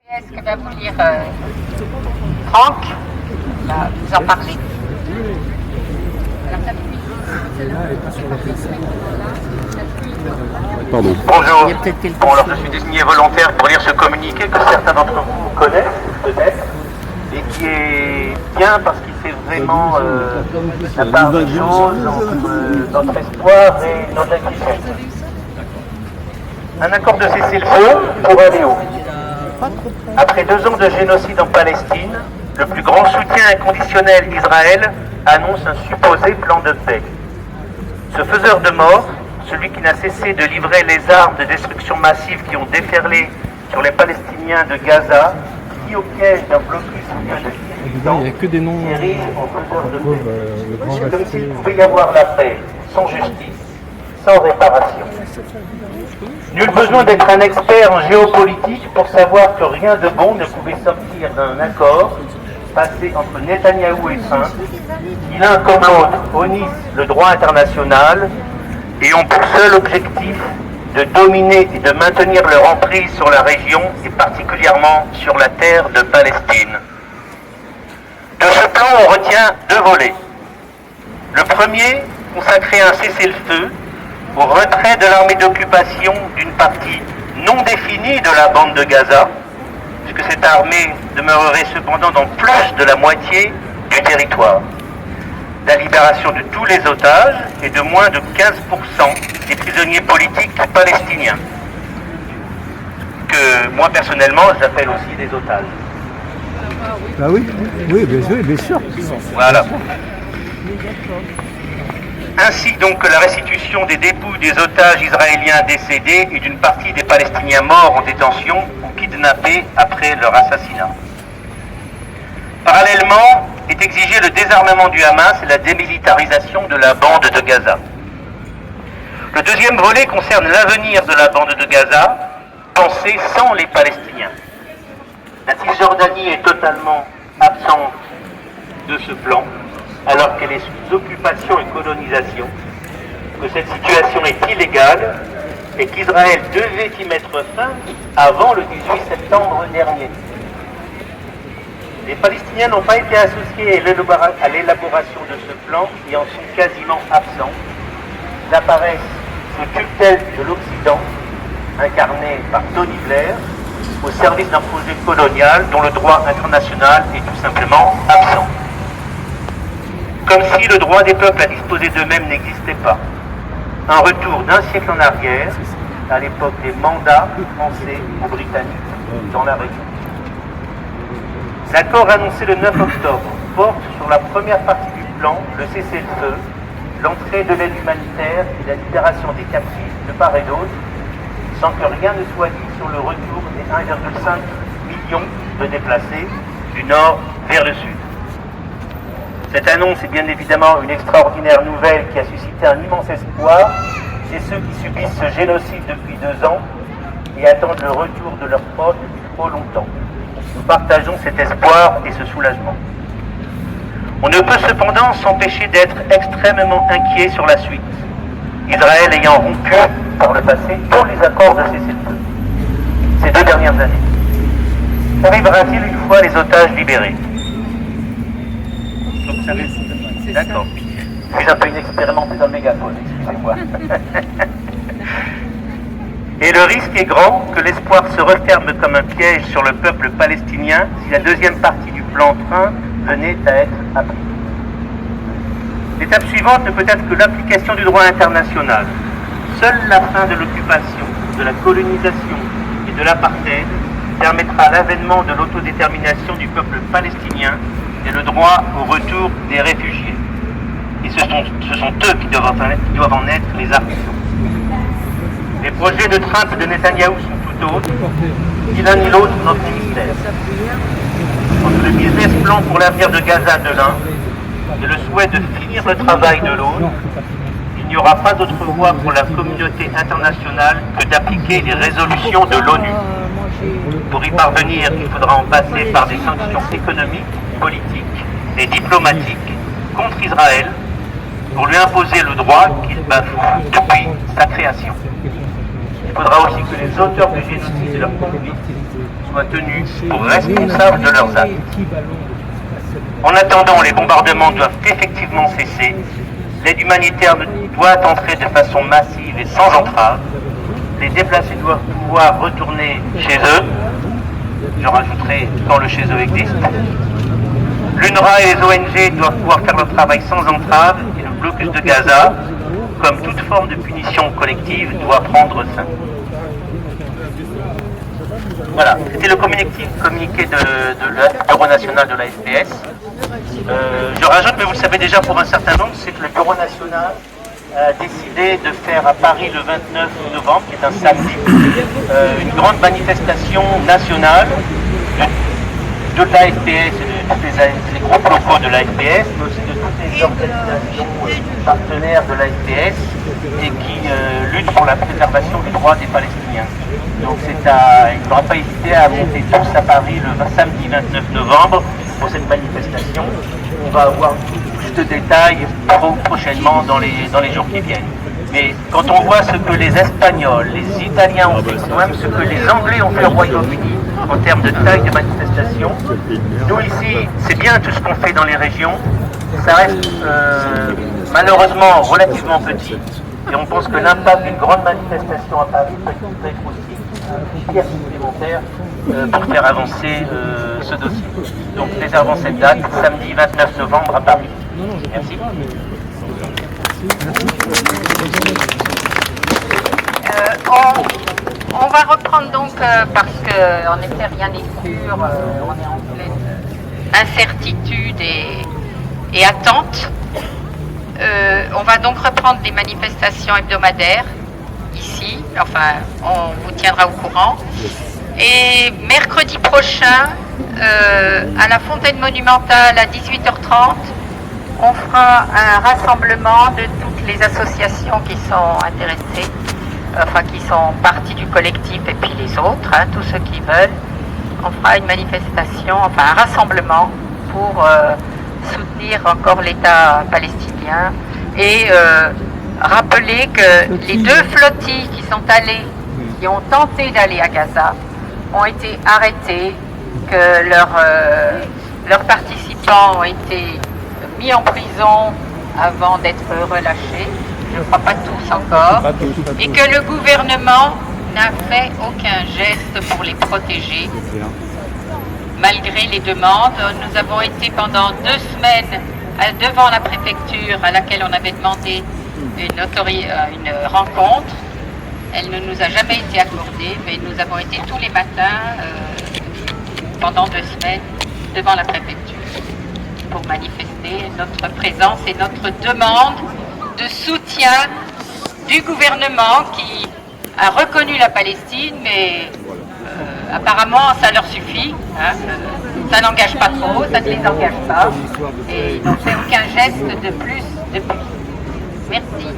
Est-ce que va vous lire Franck va vous en parler. Pardon. Bonjour. Bon, alors je suis désigné volontaire pour lire ce communiqué que certains d'entre vous connaissent peut-être et qui est bien parce qu'il fait vraiment la part des choses entre notre espoir et notre inquiétude. Un accord de cessez-le-feu pour aller où? Après 2 ans de génocide en Palestine, le plus grand soutien inconditionnel d'Israël annonce un supposé plan de paix. Ce faiseur de mort, celui qui n'a cessé de livrer les armes de destruction massive qui ont déferlé sur les Palestiniens de Gaza, qui au piège d'un blocus Il n'y a que des noms. érige en faiseur de paix. C'est comme s'il pouvait y avoir la paix sans justice, sans réparation. Nul besoin d'être un expert en géopolitique pour savoir que rien de bon ne pouvait sortir d'un accord passé entre Netanyahou et Trump, qui l'un comme l'autre honnissent le droit international et ont pour seul objectif de dominer et de maintenir leur emprise sur la région et particulièrement sur la terre de Palestine. De ce plan, on retient 2 volets. Le premier, consacré à un cessez-le-feu, au retrait de l'armée d'occupation d'une partie non définie de la bande de Gaza, puisque cette armée demeurerait cependant dans plus de la moitié du territoire. La libération de tous les otages et de moins de 15% des prisonniers politiques palestiniens, que moi personnellement j'appelle aussi des otages. Ah oui, bien sûr. Voilà. Ainsi donc que la restitution des dépouilles des otages israéliens décédés et d'une partie des Palestiniens morts en détention ou kidnappés après leur assassinat. Parallèlement, est exigé le désarmement du Hamas et la démilitarisation de la bande de Gaza. Le deuxième volet concerne l'avenir de la bande de Gaza, pensée sans les Palestiniens. La Cisjordanie est totalement absente de ce plan, alors qu'elle est sous occupation et colonisation, que cette situation est illégale et qu'Israël devait y mettre fin avant le 18 septembre dernier. Les Palestiniens n'ont pas été associés à l'élaboration de ce plan et en sont quasiment absents. Ils apparaissent sous tutelle de l'Occident, incarné par Tony Blair, au service d'un projet colonial dont le droit international est tout simplement absent. Comme si le droit des peuples à disposer d'eux-mêmes n'existait pas. Un retour d'un siècle en arrière, à l'époque des mandats français ou britanniques dans la région. L'accord annoncé le 9 octobre porte sur la première partie du plan, le cessez-le-feu, l'entrée de l'aide humanitaire et la libération des captifs de part et d'autre, sans que rien ne soit dit sur le retour des 1,5 million de déplacés du nord vers le sud. Cette annonce est bien évidemment une extraordinaire nouvelle qui a suscité un immense espoir chez ceux qui subissent ce génocide depuis 2 ans et attendent le retour de leurs proches depuis trop longtemps. Nous partageons cet espoir et ce soulagement. On ne peut cependant s'empêcher d'être extrêmement inquiet sur la suite, Israël ayant rompu par le passé tous les accords de cessez-le-feu ces 2 dernières années. Qu'arrivera-t-il une fois les otages libérés? D'accord. Je suis un peu inexpérimenté dans le mégaphone, excusez-moi. Et le risque est grand que l'espoir se referme comme un piège sur le peuple palestinien si la deuxième partie du plan Trump venait à être appliquée. L'étape suivante ne peut être que l'application du droit international. Seule la fin de l'occupation, de la colonisation et de l'apartheid permettra l'avènement de l'autodétermination du peuple palestinien et le droit au retour des réfugiés. Et ce sont eux qui doivent en être les artisans. Les projets de Trump et de Netanyahou sont tout autres, ni l'un ni l'autre notre ministère. Entre le business plan pour l'avenir de Gaza de l'un et le souhait de finir le travail de l'autre, il n'y aura pas d'autre voie pour la communauté internationale que d'appliquer les résolutions de l'ONU. Pour y parvenir, il faudra en passer par des sanctions économiques, politiques et diplomatiques contre Israël pour lui imposer le droit qu'il bafoue depuis sa création. Il faudra aussi que les auteurs du génocide et leurs complices soient tenus pour responsables de leurs actes. En attendant, les bombardements doivent effectivement cesser. L'aide humanitaire doit entrer de façon massive et sans entrave. Les déplacés doivent pouvoir retourner chez eux. Je rajouterai quand le chez eux existe. L'UNRWA et les ONG doivent pouvoir faire leur travail sans entrave et le blocus de Gaza, comme toute forme de punition collective, doit prendre fin. Voilà, c'était le communiqué du Bureau national de la FPS. Je rajoute, mais vous le savez déjà pour un certain nombre, c'est que le Bureau national a décidé de faire à Paris le 29 novembre, qui est un samedi, une grande manifestation nationale de l'AFPS et de tous les groupes locaux de l'AFPS, mais aussi de toutes les organisations partenaires de l'AFPS et qui luttent pour la préservation des droits des Palestiniens. Donc il ne faudra pas hésiter à monter tous à Paris le samedi 29 novembre pour cette manifestation. On va avoir plus de détails prochainement dans les jours qui viennent. Mais quand on voit ce que les Espagnols, les Italiens ont fait, même ce que les Anglais ont fait au Royaume-Uni en termes de taille de manifestation, nous ici, c'est bien tout ce qu'on fait dans les régions, ça reste malheureusement relativement petit. Et on pense que l'impact d'une grande manifestation à Paris peut être aussi une pierre supplémentaire pour faire avancer ce dossier. Donc réservons cette date, samedi 29 novembre à Paris. Merci. On va reprendre donc, parce qu'en effet rien n'est sûr, on est en pleine incertitude et attente. On va donc reprendre les manifestations hebdomadaires ici, enfin on vous tiendra au courant. Et mercredi prochain, à la Fontaine Monumentale à 18h30, on fera un rassemblement de toutes les associations qui sont intéressées, enfin qui sont partie du collectif et puis les autres, tous ceux qui veulent. On fera une manifestation, enfin un rassemblement pour soutenir encore l'État palestinien et rappeler que les deux flottilles qui ont tenté d'aller à Gaza ont été arrêtés, que leurs participants ont été mis en prison avant d'être relâchés, je ne crois pas tous encore, et que le gouvernement n'a fait aucun geste pour les protéger. Malgré les demandes, nous avons été pendant 2 semaines devant la préfecture à laquelle on avait demandé une rencontre. Elle ne nous a jamais été accordée, mais nous avons été tous les matins pendant 2 semaines devant la préfecture pour manifester notre présence et notre demande de soutien du gouvernement qui a reconnu la Palestine, mais apparemment ça leur suffit, ça n'engage pas trop, ça ne les engage pas, et ils n'ont fait aucun geste de plus depuis. Merci.